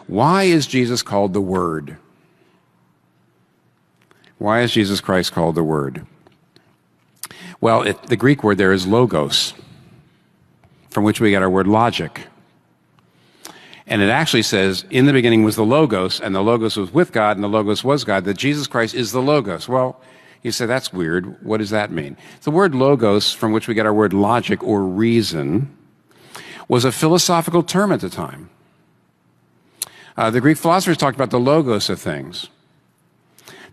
why is Jesus called the Word? Why is Jesus Christ called the Word? Well, the Greek word there is logos, from which we get our word logic. And it actually says, in the beginning was the Logos, and the Logos was with God, and the Logos was God, that Jesus Christ is the Logos. Well, you say, that's weird. What does that mean? The word logos, from which we get our word logic or reason, was a philosophical term at the time. The Greek philosophers talked about the logos of things.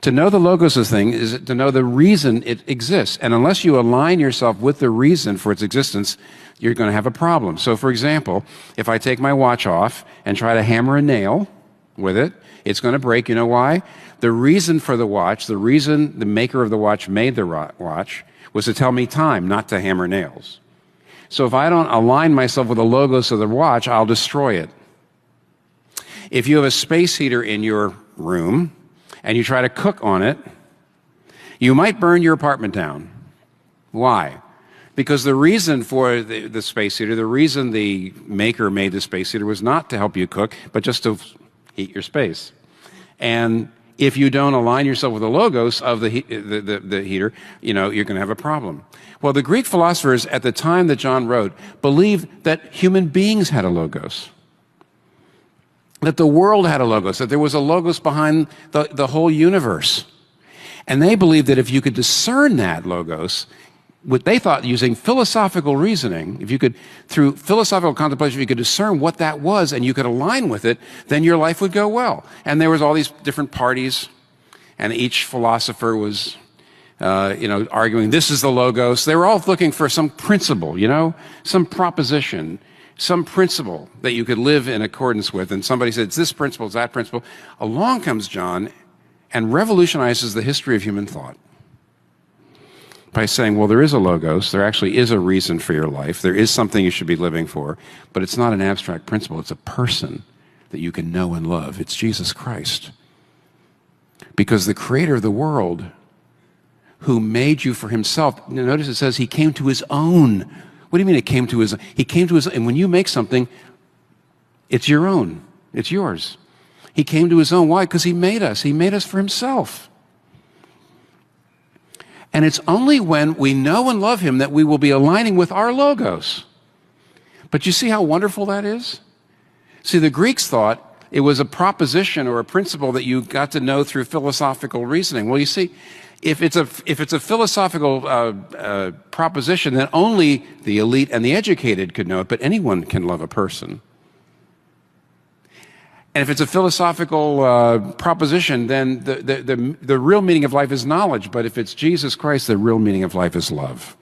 To know the logos of thing is to know the reason it exists. And unless you align yourself with the reason for its existence, you're going to have a problem. So, for example, if I take my watch off and try to hammer a nail with it, it's going to break. You know why? The reason for the watch, the reason the maker of the watch made the watch, was to tell me time, not to hammer nails. So if I don't align myself with the logos of the watch, I'll destroy it. If you have a space heater in your room and you try to cook on it, you might burn your apartment down. Why? Because the reason for the space heater, the reason the maker made the space heater was not to help you cook, but just to heat your space. And if you don't align yourself with the logos of the heater, you're going to have a problem. Well, the Greek philosophers at the time that John wrote believed that human beings had a logos, that the world had a logos, that there was a logos behind the whole universe. And they believed that if you could discern that logos, what they thought, using philosophical reasoning, if you could, through philosophical contemplation, if you could discern what that was and you could align with it, then your life would go well. And there was all these different parties, and each philosopher was, arguing, this is the logos. They were all looking for some principle, some proposition, some principle that you could live in accordance with. And somebody said, it's this principle, it's that principle. Along comes John and revolutionizes the history of human thought by saying, well, there is a logos, there actually is a reason for your life, there is something you should be living for, but it's not an abstract principle, it's a person that you can know and love. It's Jesus Christ. Because the creator of the world, who made you for himself, notice it says he came to his own. What do you mean it came to his own? He came to his own, and when you make something, it's your own, it's yours. He came to his own. Why? Because he made us for himself. And it's only when we know and love him that we will be aligning with our logos. But you see how wonderful that is? See, the Greeks thought it was a proposition or a principle that you got to know through philosophical reasoning. Well, you see, if it's a philosophical proposition, then only the elite and the educated could know it, but anyone can love a person. And if it's a philosophical proposition, then the real meaning of life is knowledge. But if it's Jesus Christ, the real meaning of life is love.